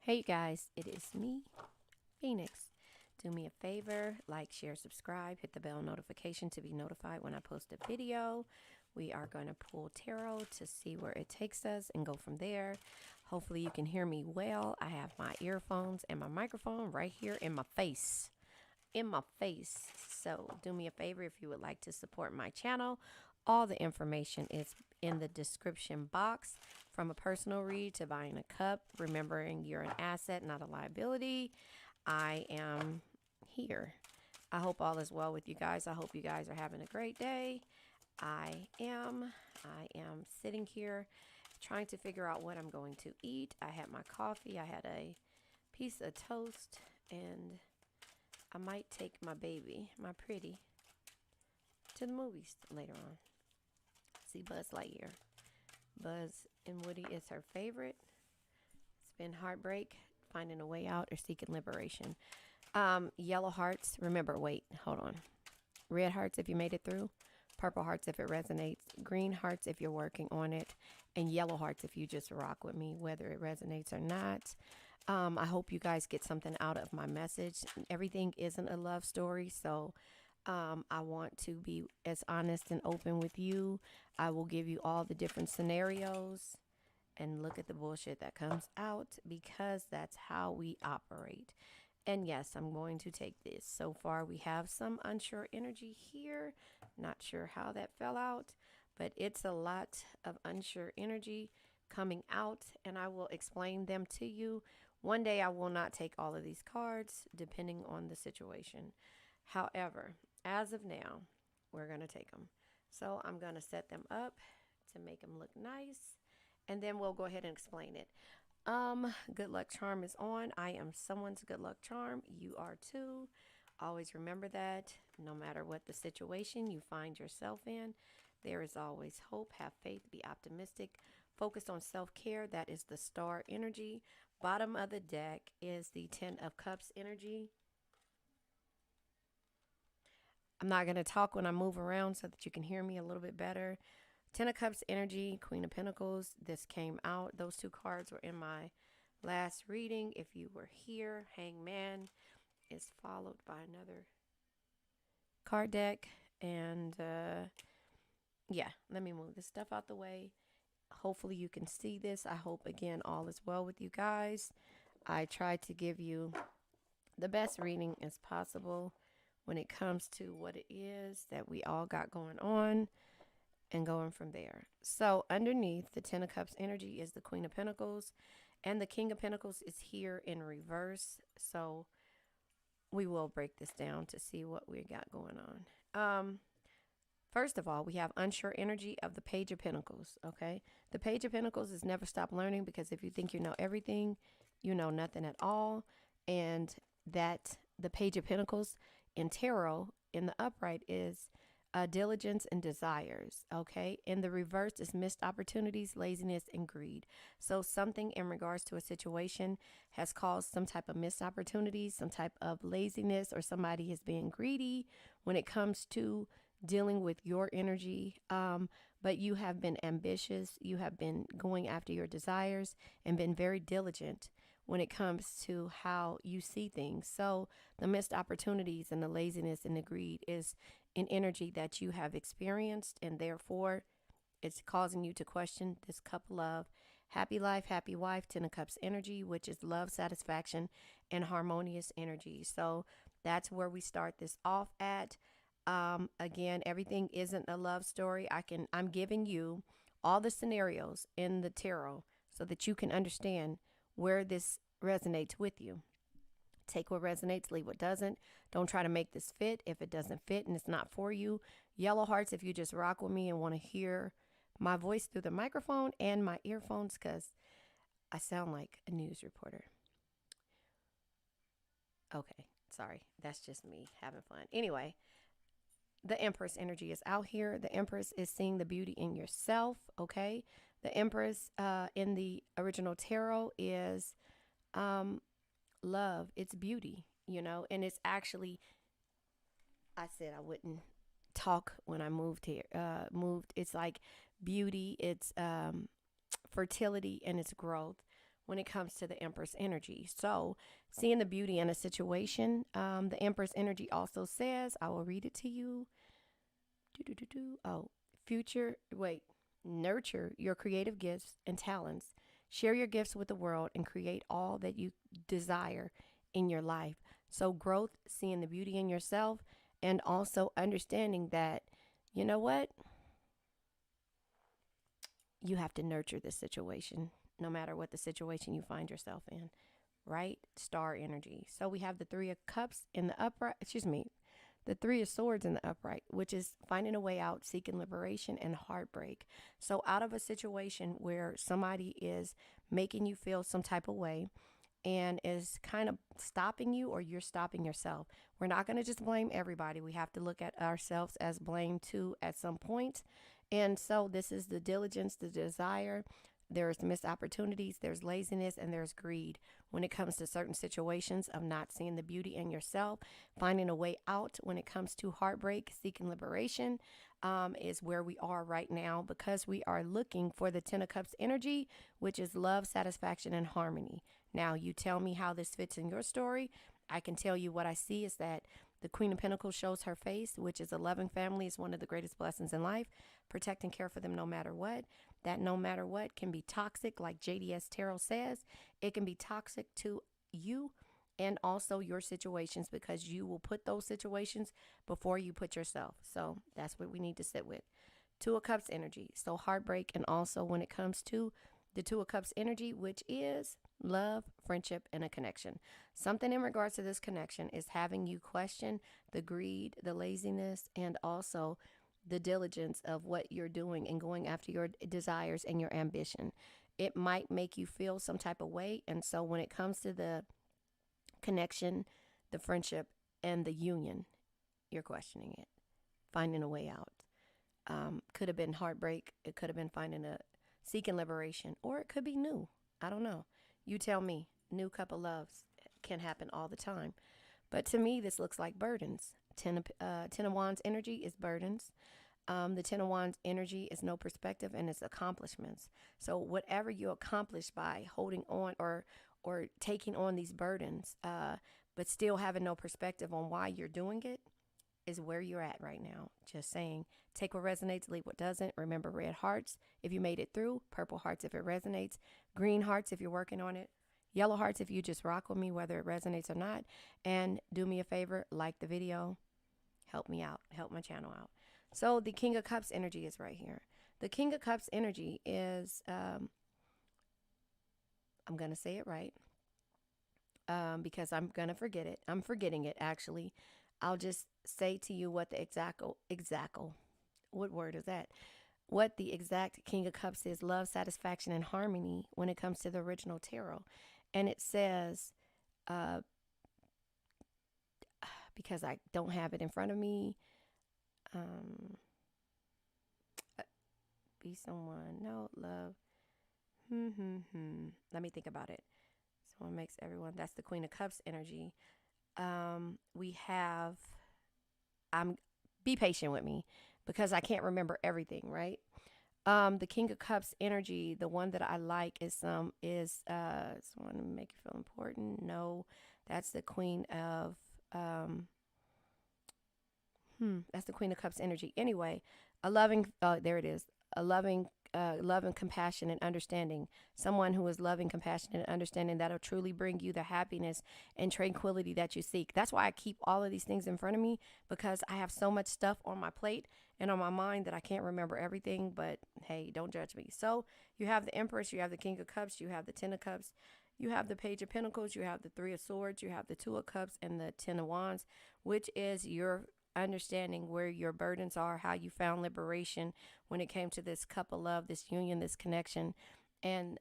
Hey guys, it is me, Phoenix. Do me a favor, like, share, subscribe, hit the bell notification to be notified when I post a video. We are going to pull tarot to see where it takes us and go from there. Hopefully you can hear me well. I have my earphones and my microphone right here in my face. So do me a favor if you would like to support my channel. All the information is in the description box, from a personal read to buying a cup, remembering you're an asset, not a liability. I am here. I hope all is well with you guys. I hope you guys are having a great day. I am sitting here trying to figure out what I'm going to eat. I had my coffee. I had a piece of toast, and I might take my baby, my pretty, to the movies later on. See Buzz Lightyear. Buzz and Woody is her favorite. It's been heartbreak, finding a way out, or seeking liberation. Yellow hearts. Remember, wait, hold on. Red hearts if you made it through. Purple hearts if it resonates. Green hearts if you're working on it. And yellow hearts if you just rock with me, whether it resonates or not. I hope you guys get something out of my message. Everything isn't a love story, so I want to be as honest and open with you. I will give you all the different scenarios and look at the bullshit that comes out, because that's how we operate. And yes, I'm going to take this. So far, we have some unsure energy here. Not sure how that fell out, but it's a lot of unsure energy coming out, and I will explain them to you. One day, I will not take all of these cards, depending on the situation. However, as of now, we're going to take them. So I'm going to set them up to make them look nice, and then we'll go ahead and explain it. Good luck charm is on. I am someone's good luck charm. You are too. Always remember that no matter what the situation you find yourself in, there is always hope. Have faith. Be optimistic. Focus on self-care. That is the star energy. Bottom of the deck is the 10 of Cups energy. I'm not going to talk when I move around so that you can hear me a little bit better. 10 of Cups energy, Queen of Pentacles. This came out. Those two cards were in my last reading. If you were here, Hangman is followed by another card deck. And yeah, let me move this stuff out the way. Hopefully you can see this. I hope, again, all is well with you guys. I tried to give you the best reading as possible when it comes to what it is that we all got going on, and going from there. So underneath the 10 of Cups energy is the Queen of Pentacles, and the King of Pentacles is here in reverse. So we will break this down to see what we got going on. First of all, we have unsure energy of the Page of Pentacles, okay? The Page of Pentacles is never stop learning, because if you think you know everything, you know nothing at all. And that the Page of Pentacles in tarot in the upright is diligence and desires, okay? In the reverse is missed opportunities, laziness, and greed. So something in regards to a situation has caused some type of missed opportunities, some type of laziness, or somebody is being greedy when it comes to dealing with your energy. But you have been ambitious. You have been going after your desires and been very diligent when it comes to how you see things. So the missed opportunities and the laziness and the greed is an energy that you have experienced, and therefore it's causing you to question this couple of happy life, happy wife, 10 of Cups energy, which is love, satisfaction, and harmonious energy. So that's where we start this off at. Again, everything isn't a love story. I'm giving you all the scenarios in the tarot so that you can understand where this resonates with you. Take what resonates, leave what doesn't. Don't try to make this fit if it doesn't fit and it's not for you. Yellow hearts if you just rock with me and want to hear my voice through the microphone and my earphones, because I sound like a news reporter. Okay, sorry. That's just me having fun. Anyway, the Empress energy is out here. The Empress is seeing the beauty in yourself, okay? The Empress in the original tarot is love. It's beauty, you know, and it's actually, I said I wouldn't talk when I moved here. It's like beauty, it's fertility, and it's growth. when it comes to the Empress energy. So seeing the beauty in a situation, the Empress energy also says, I will read it to you. Oh, future, wait, nurture your creative gifts and talents. Share your gifts with the world and create all that you desire in your life. So, growth, seeing the beauty in yourself, and also understanding that, you know what? You have to nurture this situation, no matter what the situation you find yourself in, right? Star energy. So, we have the Three of Cups in the upright, the Three of Swords in the upright, which is finding a way out, seeking liberation, and heartbreak. So, out of a situation where somebody is making you feel some type of way and is kind of stopping you, or you're stopping yourself. We're not going to just blame everybody. We have to look at ourselves as blame too at some point. And so, this is the diligence, the desire. There's missed opportunities, there's laziness, and there's greed when it comes to certain situations of not seeing the beauty in yourself. Finding a way out when it comes to heartbreak, seeking liberation, is where we are right now, because we are looking for the Ten of Cups energy, which is love, satisfaction, and harmony. Now, you tell me how this fits in your story. I can tell you what I see is that the Queen of Pentacles shows her face, which is a loving family is one of the greatest blessings in life. Protect and care for them no matter what. That no matter what can be toxic, like JDS Tarot says. It can be toxic to you and also your situations, because you will put those situations before you put yourself. So that's what we need to sit with. Two of Cups energy. So heartbreak, and also when it comes to the Two of Cups energy, which is love, friendship, and a connection. Something in regards to this connection is having you question the greed, the laziness, and also the diligence of what you're doing and going after your desires and your ambition. It might make you feel some type of way. And so when it comes to the connection, the friendship, and the union, you're questioning it, finding a way out. Could have been heartbreak. It could have been seeking liberation, or it could be new. I don't know. You tell me. New couple loves can happen all the time. But to me, this looks like burdens. Ten of Wands energy is burdens. The Ten of Wands energy is no perspective, and it's accomplishments. So whatever you accomplish by holding on or taking on these burdens, but still having no perspective on why you're doing it, is where you're at right now. Just saying, take what resonates, leave what doesn't. Remember, red hearts if you made it through, purple hearts if it resonates, green hearts if you're working on it, yellow hearts if you just rock with me, whether it resonates or not. And do me a favor, like the video, help me out, help my channel out. So the King of Cups energy is right here. The King of Cups energy is, I'm going to say it right, because I'm going to forget it. I'm forgetting it, actually. I'll just say to you what the what word is that? What the exact King of Cups is: love, satisfaction, and harmony when it comes to the original tarot. And it says, because I don't have it in front of me, be someone, no, love, let me think about it. Someone makes everyone, that's the Queen of Cups energy. We have, be patient with me because I can't remember everything, right? The King of Cups energy, the one that I like is someone to make you feel important. No, that's the Queen of, that's the Queen of Cups energy. Anyway, a loving, there it is, a loving, love and compassion and understanding. Someone who is loving, compassionate, and understanding, that'll truly bring you the happiness and tranquility that you seek. That's why I keep all of these things in front of me, because I have so much stuff on my plate and on my mind that I can't remember everything. But hey, don't judge me. So you have the Empress, you have the King of Cups, you have the Ten of Cups, you have the Page of Pentacles, you have the Three of Swords, you have the Two of Cups, and the Ten of Wands, which is your understanding where your burdens are, how you found liberation when it came to this couple love, this union, this connection, and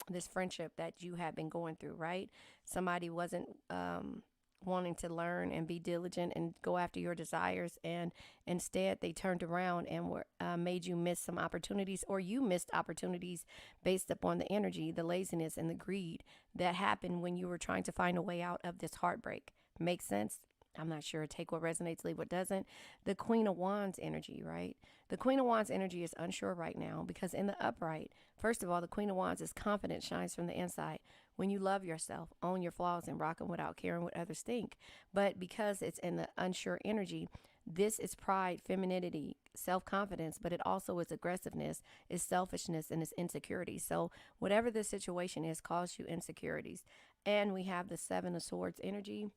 this friendship that you have been going through, right? Somebody wasn't wanting to learn and be diligent and go after your desires, and instead they turned around and were made you miss some opportunities, or you missed opportunities based upon the energy, the laziness, and the greed that happened when you were trying to find a way out of this heartbreak. Makes sense? I'm not sure. Take what resonates, leave what doesn't. The Queen of Wands energy, right? The Queen of Wands energy is unsure right now because in the upright, first of all, the Queen of Wands is confidence shines from the inside. When you love yourself, own your flaws, and rock them without caring what others think. But because it's in the unsure energy, this is pride, femininity, self confidence, but it also is aggressiveness, is selfishness, and is insecurity. So, whatever the situation is, cause you insecurities. And we have the Seven of Swords energy.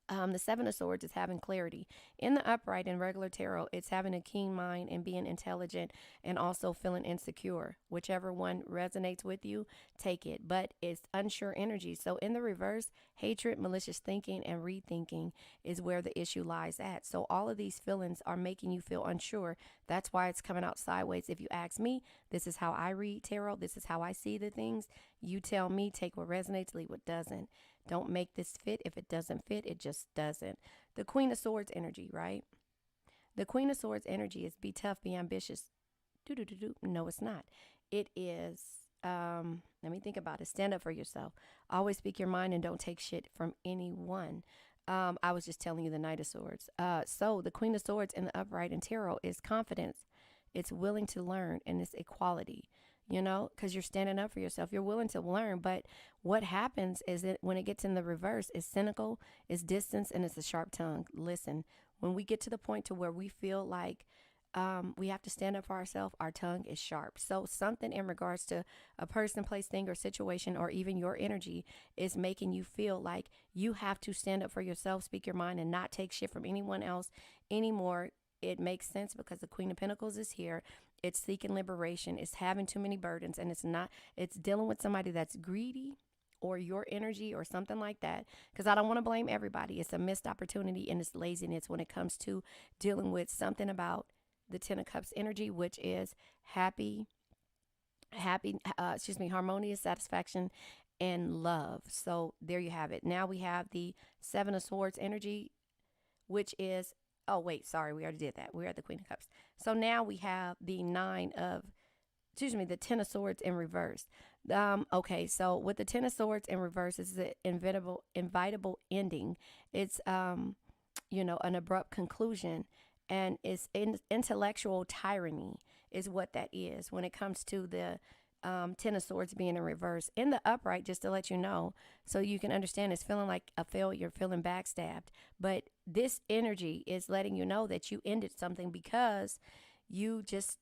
The Seven of Swords is having clarity. In the upright in regular tarot, it's having a keen mind and being intelligent and also feeling insecure. Whichever one resonates with you, take it. But it's unsure energy. So in the reverse, hatred, malicious thinking, and rethinking is where the issue lies at. So all of these feelings are making you feel unsure. That's why it's coming out sideways. If you ask me, this is how I read tarot. This is how I see the things. You tell me, take what resonates, leave what doesn't. Don't make this fit. If it doesn't fit, it just doesn't. The Queen of Swords energy, right? The Queen of Swords energy is be tough, be ambitious. No, it's not. It is, let me think about it. Stand up for yourself. Always speak your mind and don't take shit from anyone. I was just telling you the Knight of Swords. So the Queen of Swords in the upright in tarot is confidence. It's willing to learn and it's equality. Because you're standing up for yourself. You're willing to learn. But what happens is that when it gets in the reverse, it's cynical, it's distance, and it's a sharp tongue. Listen, when we get to the point to where we feel like we have to stand up for ourselves, our tongue is sharp. So something in regards to a person, place, thing, or situation, or even your energy is making you feel like you have to stand up for yourself, speak your mind, and not take shit from anyone else anymore. It makes sense because the Queen of Pentacles is here. It's seeking liberation. It's having too many burdens. And it's dealing with somebody that's greedy or your energy or something like that. Because I don't want to blame everybody. It's a missed opportunity and it's laziness when it comes to dealing with something about the Ten of Cups energy, which is harmonious satisfaction and love. So there you have it. Now we have the Seven of Swords energy, which is, oh, wait, sorry, we already did that. We're at the Queen of Cups. So now we have the the Ten of Swords in reverse. Okay, so with the Ten of Swords in reverse, it's an invitable ending. It's, an abrupt conclusion. And it's intellectual tyranny is what that is when it comes to the Ten of Swords being in reverse. In the upright, just to let you know, so you can understand, it's feeling like a failure, feeling backstabbed. But this energy is letting you know that you ended something because you just,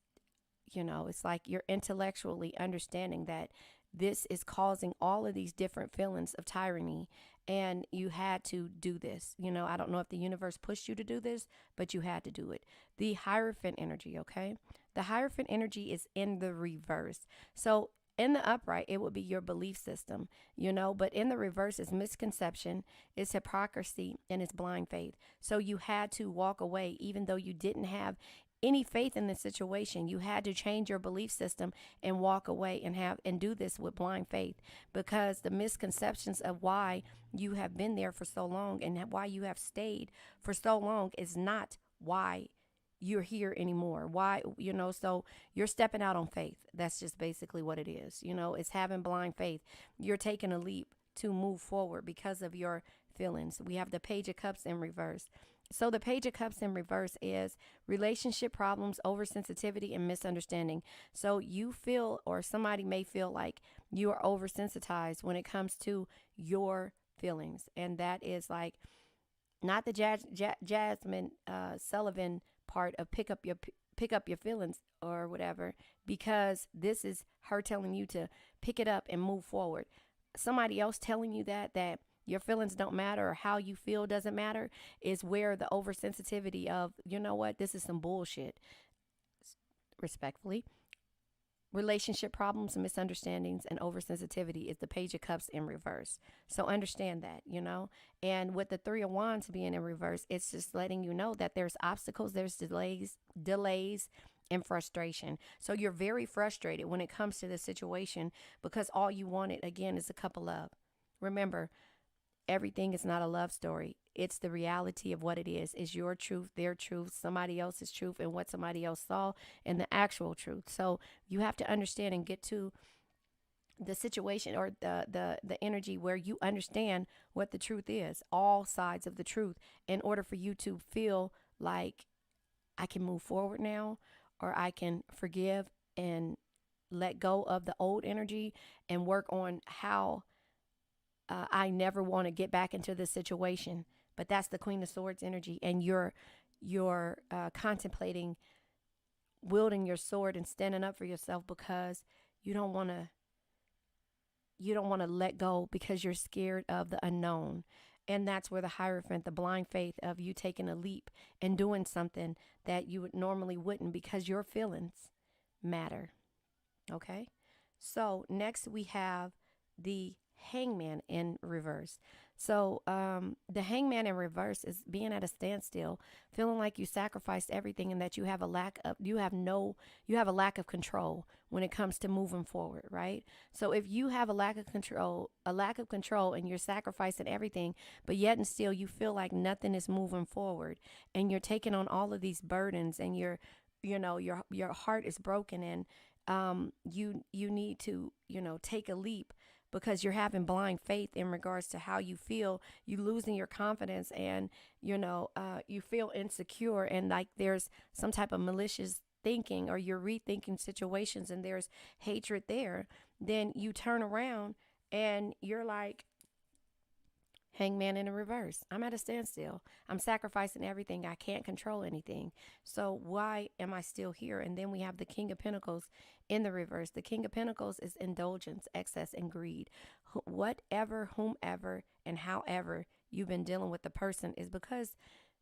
it's like you're intellectually understanding that this is causing all of these different feelings of tyranny. And you had to do this. I don't know if the universe pushed you to do this, but you had to do it. The Hierophant energy, okay? The Hierophant energy is in the reverse. So in the upright, it would be your belief system, but in the reverse is misconception, it's hypocrisy, and it's blind faith. So you had to walk away, even though you didn't have any faith in the situation. You had to change your belief system and walk away and do this with blind faith, because the misconceptions of why you have been there for so long and why you have stayed for so long is not why you're here anymore. Why, so you're stepping out on faith. That's just basically what it is. It's having blind faith. You're taking a leap to move forward because of your feelings. We have the Page of Cups in reverse. So the Page of Cups in reverse is relationship problems, oversensitivity, and misunderstanding. So you feel, or somebody may feel like you are oversensitized when it comes to your feelings. And that is like not the Jasmine Sullivan part of pick up your feelings or whatever, because this is her telling you to pick it up and move forward. Somebody else telling you that your feelings don't matter or how you feel doesn't matter is where the oversensitivity of, this is some bullshit. Respectfully. Relationship problems, misunderstandings, and oversensitivity is the Page of Cups in reverse. So understand that, And with the Three of Wands being in reverse, it's just letting you know that there's obstacles, there's delays, and frustration. So you're very frustrated when it comes to this situation because all you wanted, again, is a cup of love. Remember, everything is not a love story. It's the reality of what it is. It's your truth, their truth, somebody else's truth, and what somebody else saw, and the actual truth. So you have to understand and get to the situation or the energy where you understand what the truth is, all sides of the truth, in order for you to feel like I can move forward now, or I can forgive and let go of the old energy and work on how I never want to get back into this situation. But that's the Queen of Swords energy, and you're contemplating wielding your sword and standing up for yourself because you don't want to let go because you're scared of the unknown. And that's where the Hierophant, the blind faith of you taking a leap and doing something that you would normally wouldn't, because your feelings matter. Okay. So next we have the Hangman in reverse. So the Hangman in reverse is being at a standstill, feeling like you sacrificed everything and that you have a lack of control when it comes to moving forward, right? So if you have a lack of control and you're sacrificing everything, but yet and still you feel like nothing is moving forward, and you're taking on all of these burdens, and your heart is broken, and you need to take a leap because you're having blind faith in regards to how you feel. You losing your confidence, and you feel insecure, and like there's some type of malicious thinking, or you're rethinking situations and there's hatred there. Then you turn around and you're like, Hangman in a reverse. I'm at a standstill. I'm sacrificing everything. I can't control anything. So why am I still here? And then we have the King of Pentacles in the reverse. The King of Pentacles is indulgence, excess, and greed. Whatever, whomever, and however you've been dealing with the person is because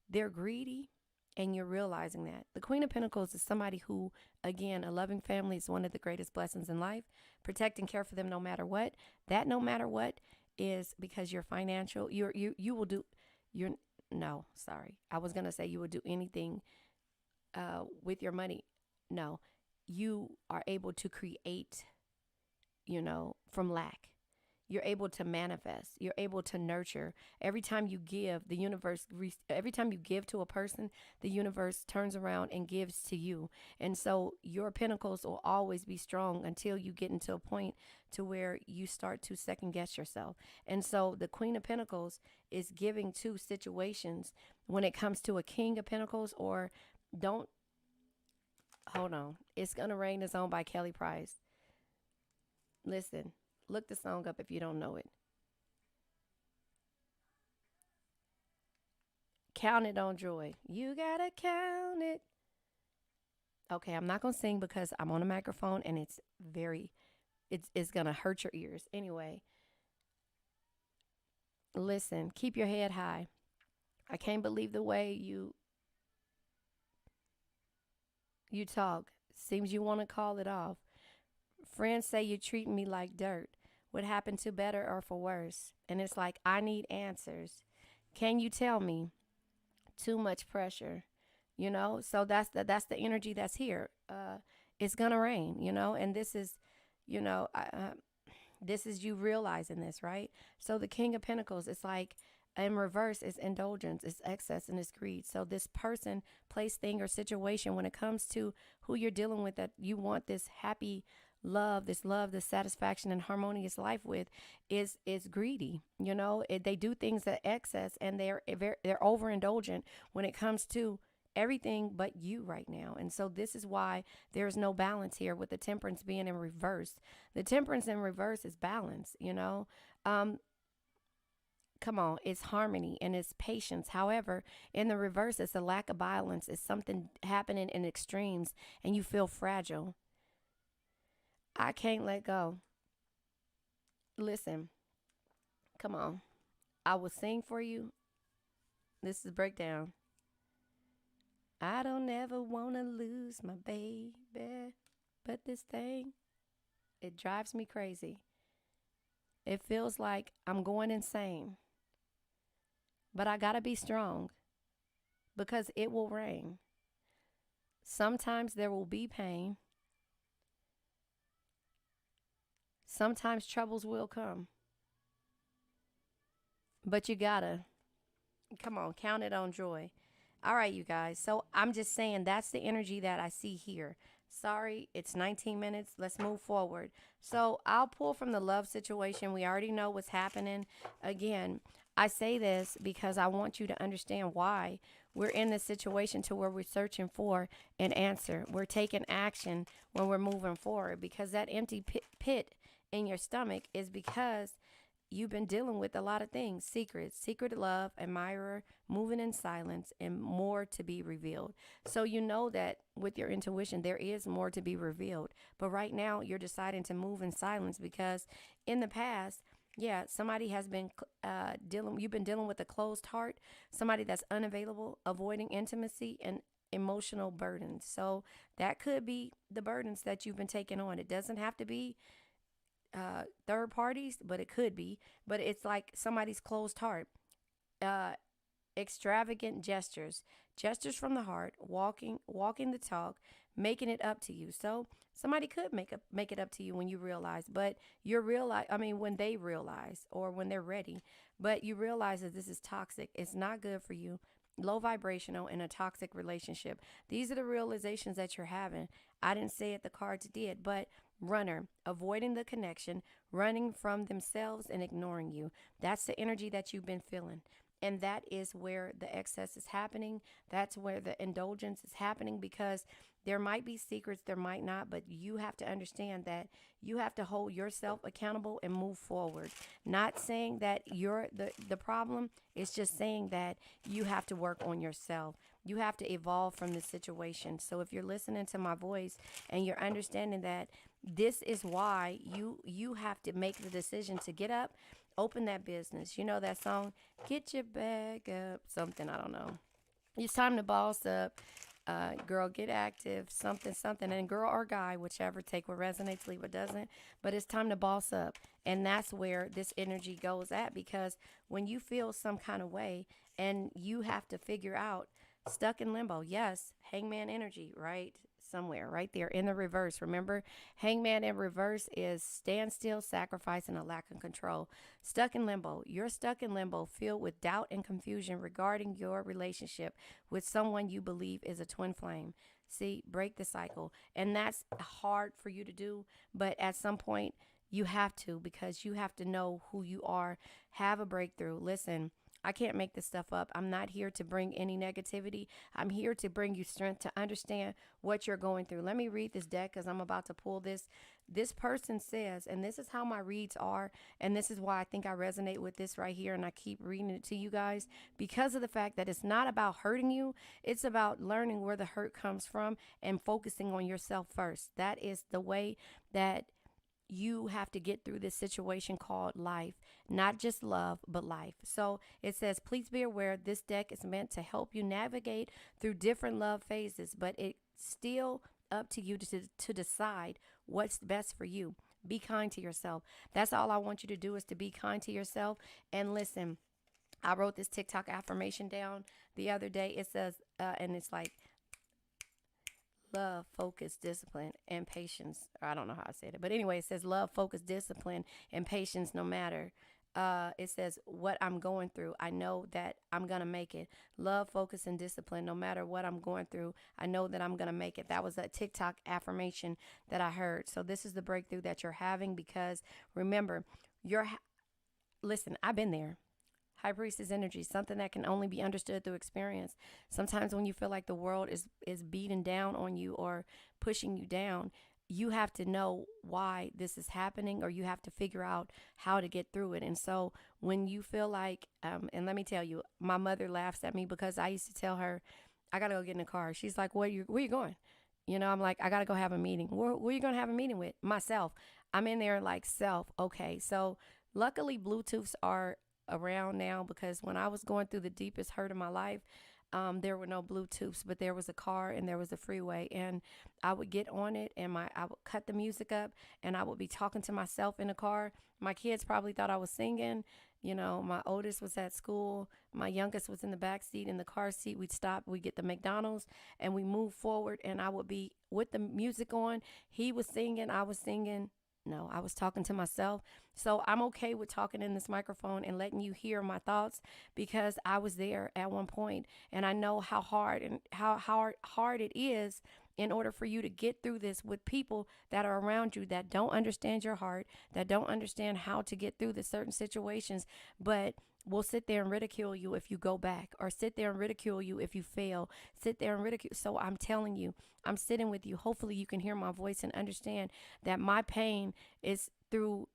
they're greedy, and you're realizing that. The Queen of Pentacles is somebody who, again, a loving family is one of the greatest blessings in life. Protect and care for them no matter what. That no matter what is because you're financial. You will do. You're no, sorry. I was gonna say you would do anything with your money. No, you are able to create, from lack. You're able to manifest. You're able to nurture. Every time you give, every time you give to a person, the universe turns around and gives to you. And so your pentacles will always be strong until you get into a point to where you start to second guess yourself. And so the Queen of Pentacles is giving to situations when it comes to a King of Pentacles, or don't, hold on. It's Gonna Rain is owned by Kelly Price. Listen, look the song up if you don't know it. Count it on joy. You gotta count it. Okay, I'm not gonna sing because I'm on a microphone and it's gonna hurt your ears. Anyway, listen, keep your head high. I can't believe the way you talk. Seems you want to call it off. Friends say you're treating me like dirt. What happened to better or for worse? And it's like, I need answers. Can you tell me? Too much pressure, So that's the energy that's here. It's gonna rain, and this is, this is you realizing this, right? So the King of Pentacles, it's like in reverse is indulgence, it's excess, and it's greed. So this person, place, thing, or situation, when it comes to who you're dealing with, that you want this happy love, this satisfaction and harmonious life with, is greedy. They do things at excess, and they're overindulgent when it comes to everything but you right now. And so this is why there's no balance here, with the Temperance being in reverse. The Temperance in reverse is balance. Come on, it's harmony and it's patience. However, in the reverse, it's a lack of balance. It's something happening in extremes, and you feel fragile. I can't let go. Listen, come on. I will sing for you. This is breakdown. I don't ever want to lose my baby, but this thing, it drives me crazy. It feels like I'm going insane. But I got to be strong because it will rain. Sometimes there will be pain. Sometimes troubles will come. But you gotta, come on, count it on joy. All right, you guys. So I'm just saying that's the energy that I see here. Sorry, it's 19 minutes. Let's move forward. So I'll pull from the love situation. We already know what's happening. Again, I say this because I want you to understand why we're in this situation to where we're searching for an answer. We're taking action when we're moving forward because that empty pit in your stomach is because you've been dealing with a lot of things: secrets, secret love, admirer, moving in silence, and more to be revealed. So you know that with your intuition there is more to be revealed, but right now you're deciding to move in silence because in the past, yeah, somebody has been dealing, you've been dealing with a closed heart, somebody that's unavailable, avoiding intimacy and emotional burdens. So that could be the burdens that you've been taking on. It doesn't have to be third parties, but it could be. But it's like somebody's closed heart. Uh, Extravagant gestures, gestures from the heart, walking the talk, making it up to you. So somebody could make it up to you when you realize, but you're realize. I mean, when they realize or when they're ready, but you realize that this is toxic. It's not good for you. Low vibrational in a toxic relationship. These are the realizations that you're having. I didn't say it, the cards did, but runner, avoiding the connection, running from themselves and ignoring you. That's the energy that you've been feeling. And that is where the excess is happening. That's where the indulgence is happening because there might be secrets, there might not, but you have to understand that you have to hold yourself accountable and move forward. Not saying that you're the problem, it's just saying that you have to work on yourself. You have to evolve from this situation. So if you're listening to my voice and you're understanding that this is why you have to make the decision to get up, open that business. You know that song, get your bag up, something, I don't know. It's time to boss up. Girl, get active, something, something. And girl or guy, whichever, take what resonates, leave what doesn't. But it's time to boss up. And that's where this energy goes at because when you feel some kind of way and you have to figure out, stuck in limbo, yes, hangman energy, right? Somewhere right there in the reverse. Remember, hangman in reverse is standstill, sacrifice, and a lack of control. Stuck in limbo. You're stuck in limbo, filled with doubt and confusion regarding your relationship with someone you believe is a twin flame. See, break the cycle. And that's hard for you to do, but at some point, you have to because you have to know who you are. Have a breakthrough. Listen, I can't make this stuff up. I'm not here to bring any negativity. I'm here to bring you strength to understand what you're going through. Let me read this deck because I'm about to pull this. This person says, and this is how my reads are, and this is why I think I resonate with this right here, and I keep reading it to you guys because of the fact that it's not about hurting you. It's about learning where the hurt comes from and focusing on yourself first. That is the way that you have to get through this situation called life, not just love, but life. So it says, please be aware this deck is meant to help you navigate through different love phases, but it's still up to you to decide what's best for you. Be kind to yourself. That's all I want you to do is to be kind to yourself. And listen, I wrote this TikTok affirmation down the other day. It says, and it's like, love, focus, discipline, and patience. I don't know how I said it, but anyway, it says love, focus, discipline, and patience no matter. It says what I'm going through, I know that I'm going to make it. Love, focus, and discipline no matter what I'm going through. I know that I'm going to make it. That was a TikTok affirmation that I heard. So this is the breakthrough that you're having because remember, listen, I've been there. High priestess energy, something that can only be understood through experience. Sometimes when you feel like the world is beating down on you or pushing you down, you have to know why this is happening or you have to figure out how to get through it. And so when you feel like, and let me tell you, my mother laughs at me because I used to tell her, I got to go get in the car. She's like, where you going? You know, I'm like, I got to go have a meeting. Where are you going to have a meeting with? Myself. I'm in there like self. Okay. So luckily Bluetooths are around now because when I was going through the deepest hurt of my life, there were no Bluetooths, but there was a car and there was a freeway, and I would get on it and I would cut the music up and I would be talking to myself in the car. My kids probably thought I was singing. You know, my oldest was at school. My youngest was in the back seat in the car seat. We'd stop, we'd get the McDonald's and we move forward and I would be with the music on. He was singing, I was singing. No, I was talking to myself. So I'm okay with talking in this microphone and letting you hear my thoughts because I was there at one point and I know how hard and how hard it is in order for you to get through this with people that are around you that don't understand your heart, that don't understand how to get through the certain situations, but will sit there and ridicule you if you go back, or sit there and ridicule you if you fail, sit there and ridicule. So I'm telling you, I'm sitting with you. Hopefully you can hear my voice and understand that my pain is through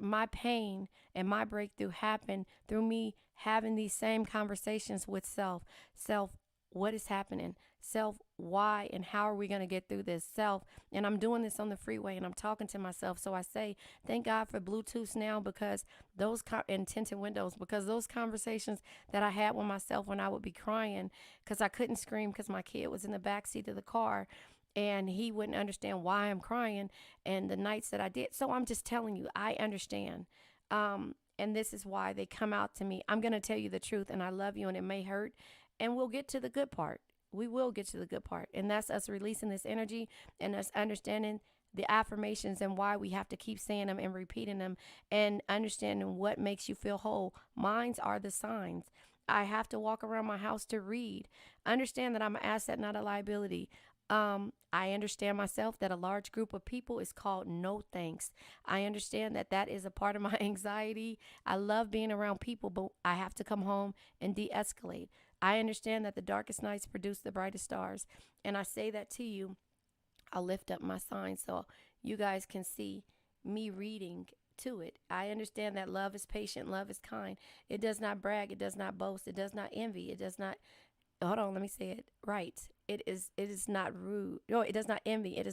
my pain and my breakthrough happened through me having these same conversations with self, what is happening, self, why and how are we going to get through this, self. And I'm doing this on the freeway and I'm talking to myself. So I say thank God for Bluetooth now, because those and tinted windows, because those conversations that I had with myself when I would be crying because I couldn't scream because my kid was in the back seat of the car and he wouldn't understand why I'm crying, and the nights that I did. So I'm just telling you, I understand. And this is why they come out to me. I'm going to tell you the truth, and I love you, and it may hurt, and we'll get to the good part. We will get to the good part, and that's us releasing this energy and us understanding the affirmations and why we have to keep saying them and repeating them, and understanding what makes you feel whole. Mines are the signs. I have to walk around my house to read. Understand that I'm an asset, not a liability. I understand myself that a large group of people is called no thanks. I understand that that is a part of my anxiety. I love being around people, but I have to come home and de-escalate. I understand that the darkest nights produce the brightest stars. And I say that to you. I'll lift up my sign so you guys can see me reading to it. I understand that love is patient, love is kind. It does not brag, it does not boast, it does not envy, it does not, hold on, let me say it right. It is not rude. No, it does not envy. It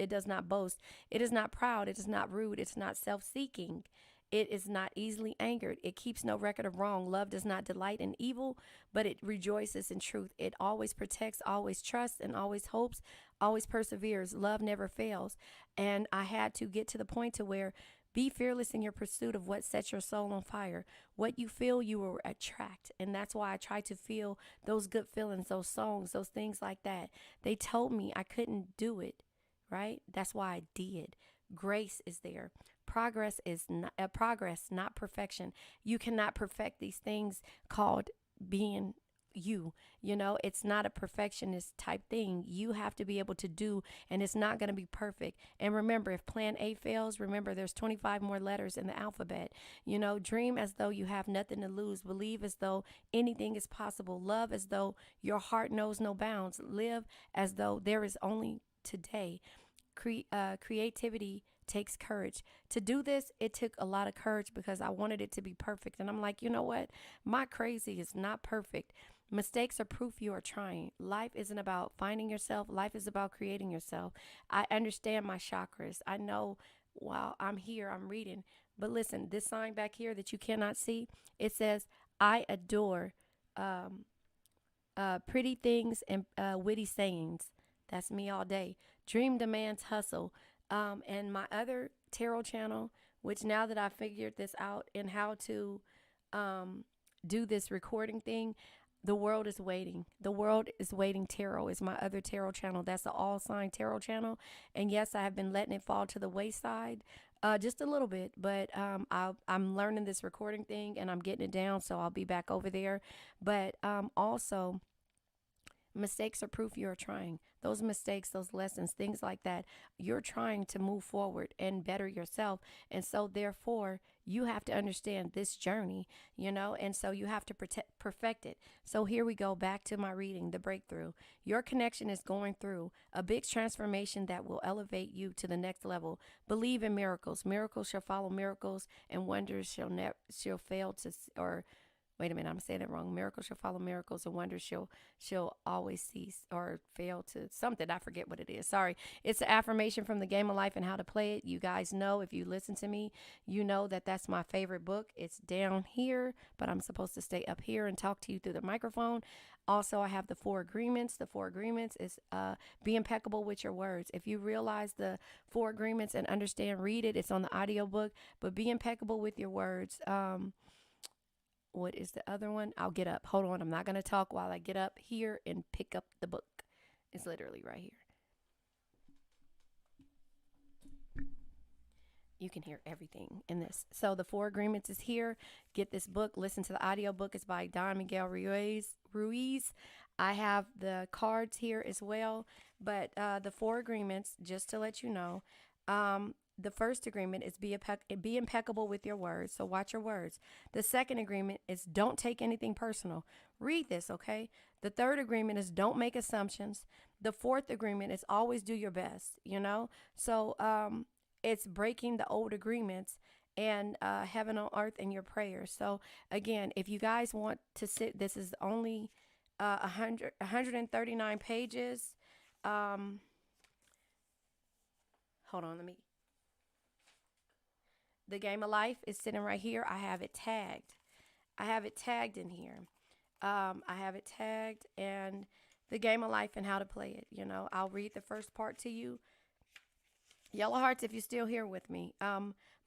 does not boast. It is not proud. It is not rude. It's not self-seeking. It is not easily angered. It keeps no record of wrong. Love does not delight in evil, but it rejoices in truth. It always protects, always trusts, and always hopes, always perseveres. Love never fails. And I had to get to the point to where be fearless in your pursuit of what sets your soul on fire. What you feel, you will attract. And that's why I try to feel those good feelings, those songs, those things like that. They told me I couldn't do it, right? That's why I did. Grace is there. Progress is not progress, not perfection. You cannot perfect these things called being you. It's not a perfectionist type thing. You have to be able to do, and it's not going to be perfect. And remember, if plan A fails, remember there's 25 more letters in the alphabet. Dream as though you have nothing to lose. Believe as though anything is possible. Love as though your heart knows no bounds. Live as though there is only today. Creativity takes courage. To do this, it took a lot of courage because I wanted it to be perfect. And I'm like, you know what? My crazy is not perfect. Mistakes are proof you are trying. Life isn't about finding yourself. Life is about creating yourself. I understand my chakras. I know while I'm here, I'm reading. But listen, this sign back here that you cannot see, it says, I adore pretty things and witty sayings. That's me all day. Dream demands hustle. And my other tarot channel, which now that I figured this out and how to do this recording thing, the world is waiting. The world is waiting. Tarot is my other tarot channel. That's the all sign tarot channel. And yes, I have been letting it fall to the wayside just a little bit, but I'm learning this recording thing and I'm getting it down. So I'll be back over there. But also, mistakes are proof you're trying. Those mistakes, those lessons, things like that, you're trying to move forward and better yourself. And so therefore, you have to understand this journey, and so you have to perfect it. So here we go back to my reading, the breakthrough. Your connection is going through a big transformation that will elevate you to the next level. Believe in miracles. Miracles shall follow miracles, and wonders shall fail to, or wait a minute, I'm saying it wrong. Miracles shall follow miracles, and wonders shall always cease or fail to something. I forget what it is. Sorry. It's an affirmation from the Game of Life and How to Play It. You guys know, if you listen to me, you know that that's my favorite book. It's down here, but I'm supposed to stay up here and talk to you through the microphone. Also, I have the 4 agreements. The 4 agreements is be impeccable with your words. If you realize the 4 agreements and understand, read it. It's on the audiobook, but be impeccable with your words. What is the other one? I'll get up. Hold on. I'm not going to talk while I get up here and pick up the book. It's literally right here. You can hear everything in this. So the 4 agreements is here. Get this book. Listen to the audio book. It's by Don Miguel Ruiz. I have the cards here as well. But the four agreements, just to let you know, the first agreement is be impeccable with your words. So watch your words. The second agreement is don't take anything personal. Read this, okay? The third agreement is don't make assumptions. The fourth agreement is always do your best, you know? So it's breaking the old agreements and heaven on earth in your prayers. So again, if you guys want to sit, this is only 139 pages. Um, hold on, let me. The game of life is sitting right here. I have it tagged. I have it tagged in here. I have it tagged and the game of life and how to play it. You know, I'll read the first part to you. Yellow hearts, if you're still here with me.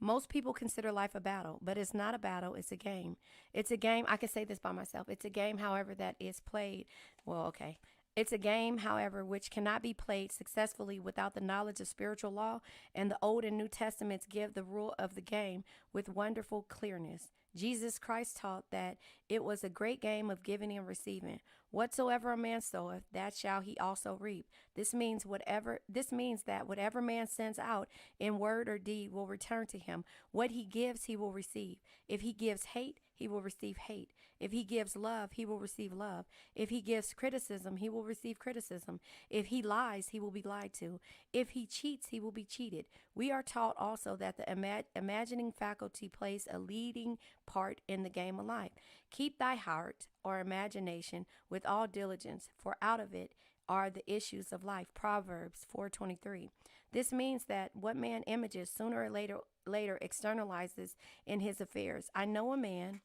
Most people consider life a battle, but it's not a battle. It's a game. It's a game. I can say this by myself. It's a game, however, that is played. Well, okay. It's a game, however, which cannot be played successfully without the knowledge of spiritual law, and the Old and New Testaments give the rule of the game with wonderful clearness. Jesus Christ taught that it was a great game of giving and receiving. Whatsoever a man soweth, that shall he also reap. This means that whatever man sends out in word or deed will return to him. What he gives, he will receive. If he gives hate, he will receive hate. If he gives love, he will receive love. If he gives criticism, he will receive criticism. If he lies, he will be lied to. If he cheats, he will be cheated. We are taught also that the imagining faculty plays a leading part in the game of life. Keep thy heart or imagination with all diligence, for out of it are the issues of life. Proverbs 4:23. This means that what man images sooner or later externalizes in his affairs. I know a man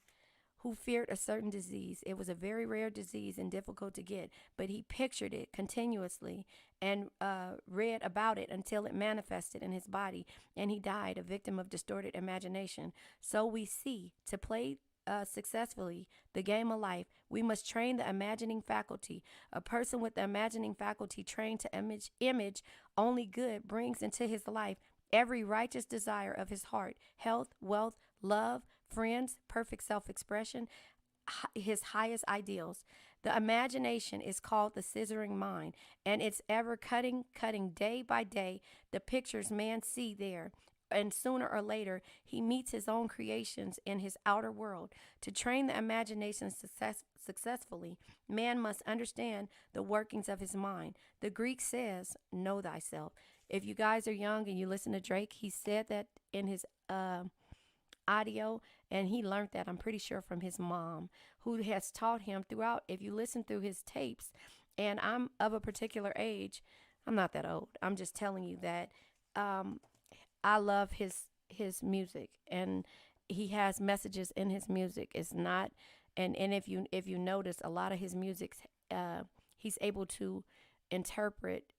who feared a certain disease. It was a very rare disease and difficult to get, but he pictured it continuously and read about it until it manifested in his body, and he died a victim of distorted imagination. So we see, to play successfully the game of life, we must train the imagining faculty. A person with the imagining faculty trained to image only good brings into his life every righteous desire of his heart: health, wealth, love, friends, perfect self-expression, his highest ideals. The imagination is called the scissoring mind, and it's ever cutting day by day the pictures man see there. And sooner or later, he meets his own creations in his outer world. To train the imagination successfully, man must understand the workings of his mind. The Greek says, know thyself. If you guys are young and you listen to Drake, he said that in his audio, and he learned that, I'm pretty sure, from his mom, who has taught him throughout. If you listen through his tapes, and I'm of a particular age, I'm not that old, I'm just telling you that I love his music, and he has messages in his music. It's not, and if you notice, a lot of his music, he's able to interpret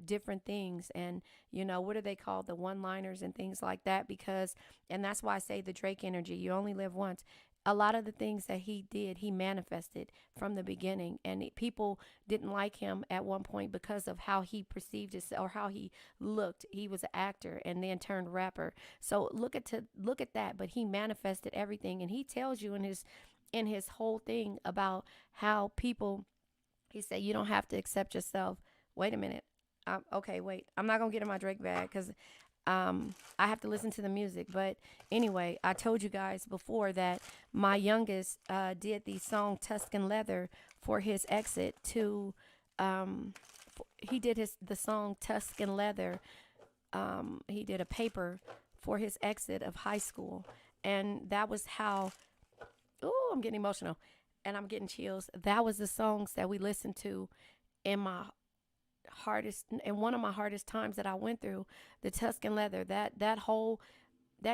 different things, and you know, what are they called, the one liners and things like that, because, and that's why I say the Drake energy, you only live once. A lot of the things that he did, he manifested from the beginning, and people didn't like him at one point because of how he perceived it or how he looked. He was an actor and then turned rapper. So look at that, but he manifested everything, and he tells you in his whole thing about how people, he said, you don't have to accept yourself. Wait a minute. Okay, wait. I'm not going to get in my Drake bag because I have to listen to the music. But anyway, I told you guys before that my youngest did the song Tuscan Leather for his exit to, he did the song Tuscan Leather. He did a paper for his exit of high school. And that was how, oh, I'm getting emotional and I'm getting chills. That was the songs that we listened to in one of my hardest times that I went through, the Tuscan Leather, that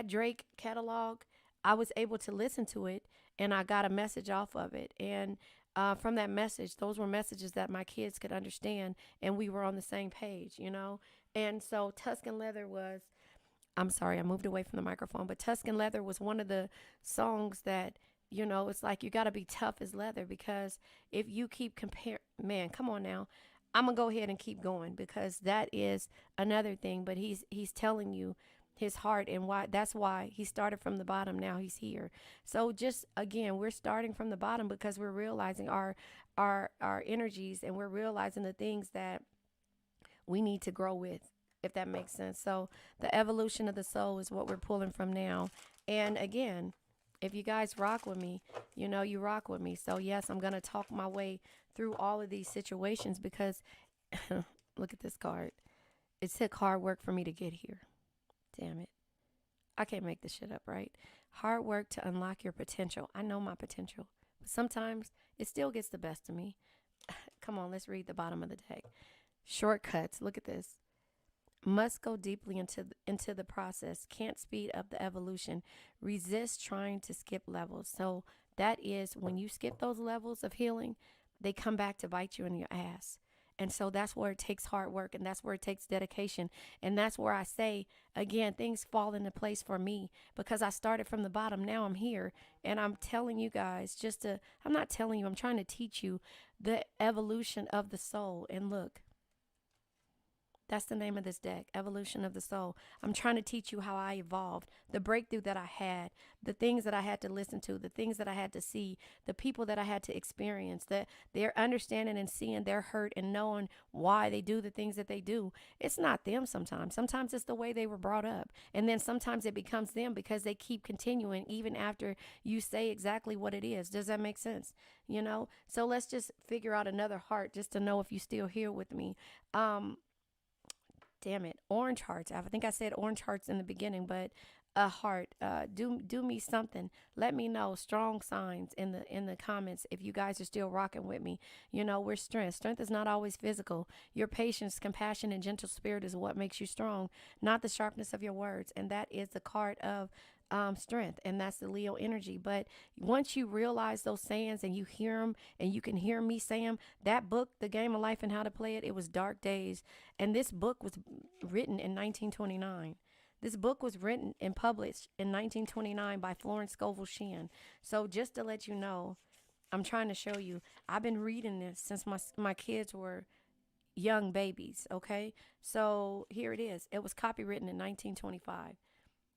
Drake catalog. I was able to listen to it, and I got a message off of it. And from that message, those were messages that my kids could understand, and we were on the same page, you know. And so Tuscan Leather was, I'm sorry, I moved away from the microphone, but Tuscan Leather was one of the songs that, you know, it's like you got to be tough as leather, because if you keep man, come on now. I'm going to go ahead and keep going, because that is another thing. But he's telling you his heart, and that's why he started from the bottom. Now he's here. So just again, we're starting from the bottom because we're realizing our energies, and we're realizing the things that we need to grow with, if that makes sense. So the evolution of the soul is what we're pulling from now. And again, if you guys rock with me, you know you rock with me. So yes, I'm going to talk my way through all of these situations because look at this card. It took hard work for me to get here. Damn it. I can't make this shit up, right? Hard work to unlock your potential. I know my potential, but sometimes it still gets the best of me. Come on, let's read the bottom of the deck. Shortcuts. Look at this. Must go deeply into the process. Can't speed up the evolution. Resist trying to skip levels. So that is when you skip those levels of healing, they come back to bite you in your ass. And so that's where it takes hard work, and that's where it takes dedication. And that's where I say, again, things fall into place for me because I started from the bottom. Now I'm here. And I'm telling you guys, I'm not telling you, I'm trying to teach you the evolution of the soul. And look, that's the name of this deck, Evolution of the Soul. I'm trying to teach you how I evolved, the breakthrough that I had, the things that I had to listen to, the things that I had to see, the people that I had to experience, that they're understanding and seeing their hurt and knowing why they do the things that they do. It's not them sometimes. Sometimes it's the way they were brought up. And then sometimes it becomes them because they keep continuing even after you say exactly what it is. Does that make sense? You know? So let's just figure out another heart just to know if you're still here with me. Damn it, orange hearts. I think I said orange hearts in the beginning, but a heart. Do me something. Let me know strong signs in the comments if you guys are still rocking with me. You know, we're strength. Strength is not always physical. Your patience, compassion, and gentle spirit is what makes you strong, not the sharpness of your words. And that is the card of strength, and that's the Leo energy. But once you realize those sayings and you hear them and you can hear me say them, that book, The Game of Life and How to Play It, it was dark days. And this book was written in 1929. This book was written and published in 1929 by Florence Scovel Shinn. So just to let you know, I'm trying to show you, I've been reading this since my kids were young babies, okay? So here it is. It was copywritten in 1925.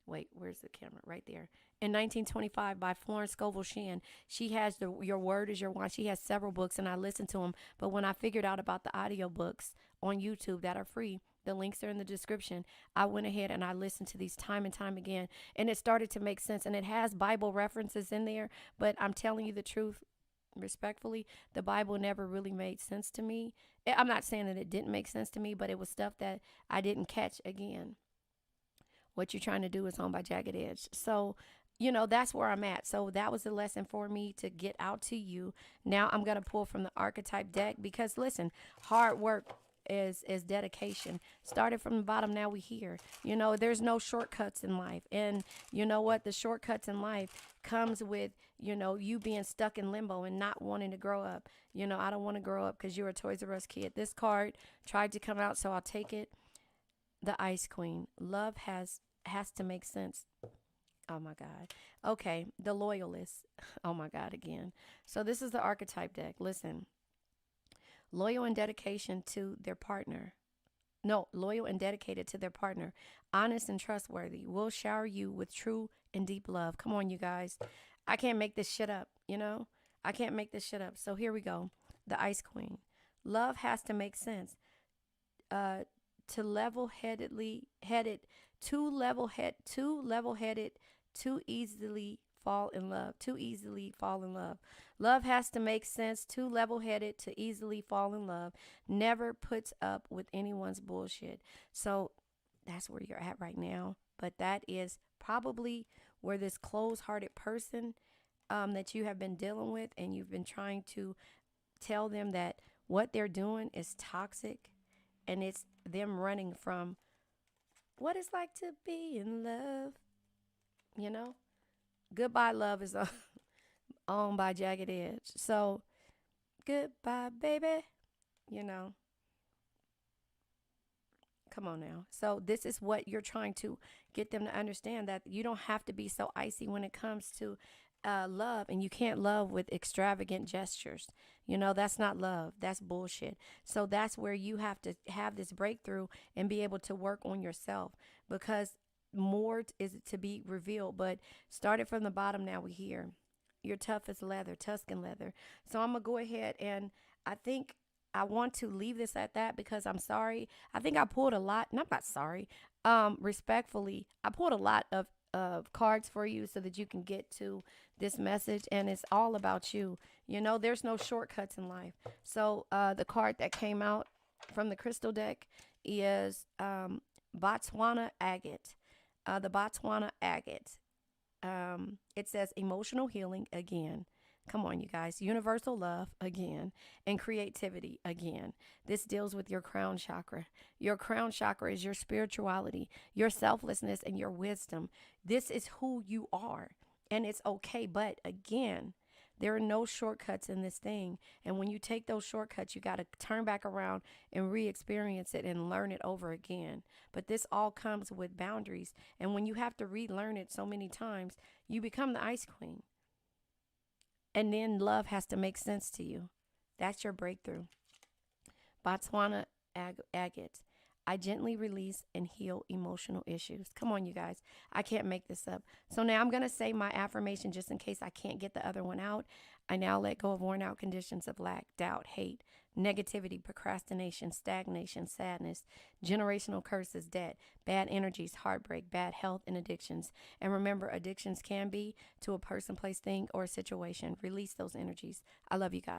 Wait, where's the camera? Right there. In 1925 by Florence Scovel Shinn. She has Your Word is Your Wand. She has several books and I listen to them. But when I figured out about the audio books on YouTube that are free, the links are in the description, I went ahead and I listened to these time and time again. And it started to make sense. And it has Bible references in there. But I'm telling you the truth, respectfully, the Bible never really made sense to me. I'm not saying that it didn't make sense to me, but it was stuff that I didn't catch again. What you're trying to do is on by jagged edge. So, you know, that's where I'm at. So that was a lesson for me to get out to you. Now I'm going to pull from the archetype deck because listen, hard work is dedication. Started from the bottom, now we here. You know, there's no shortcuts in life. And you know what? The shortcuts in life comes with, you know, you being stuck in limbo and not wanting to grow up. You know, I don't want to grow up because you're a Toys R Us kid. This card tried to come out, so I'll take it. The Ice Queen. Love has to make sense. Oh my God. Okay. The Loyalist. Oh my God, again. So this is the archetype deck. Listen. Loyal and dedication to their partner. No, loyal and dedicated to their partner. Honest and trustworthy. Will shower you with true and deep love. Come on, you guys. I can't make this shit up, you know? I can't make this shit up. So here we go. The Ice Queen. Love has to make sense. To level-headed, too easily fall in love. Too easily fall in love. Love has to make sense. Too level-headed to easily fall in love. Never puts up with anyone's bullshit. So that's where you're at right now. But that is probably where this closed-hearted person that you have been dealing with, and you've been trying to tell them that what they're doing is toxic, and it's them running from what it's like to be in love. You know, Goodbye Love is on by Jagged Edge. So goodbye, baby. You know, come on now. So this is what you're trying to get them to understand, that you don't have to be so icy when it comes to love, and you can't love with extravagant gestures. You know, that's not love. That's bullshit. So that's where you have to have this breakthrough and be able to work on yourself, because more is to be revealed. But started from the bottom, now we here. You're tough as leather, Tuscan leather. So I'm gonna go ahead and I think I want to leave this at that because I'm sorry. I think I pulled a lot, and I'm not sorry. Respectfully, I pulled a lot of cards for you so that you can get to this message, and it's all about you. You know, there's no shortcuts in life. So the card that came out from the crystal deck is Botswana agate. The Botswana agate. It says emotional healing again. Come on, you guys. Universal love again. And creativity again. This deals with your crown chakra. Your crown chakra is your spirituality, your selflessness, and your wisdom. This is who you are. And it's okay. But again, there are no shortcuts in this thing. And when you take those shortcuts, you got to turn back around and re-experience it and learn it over again. But this all comes with boundaries. And when you have to relearn it so many times, you become the ice queen. And then love has to make sense to you. That's your breakthrough. Botswana agate. I gently release and heal emotional issues. Come on, you guys. I can't make this up. So now I'm going to say my affirmation just in case I can't get the other one out. I now let go of worn out conditions of lack, doubt, hate, negativity, procrastination, stagnation, sadness, generational curses, debt, bad energies, heartbreak, bad health, and addictions. And remember, addictions can be to a person, place, thing, or a situation. Release those energies. I love you guys.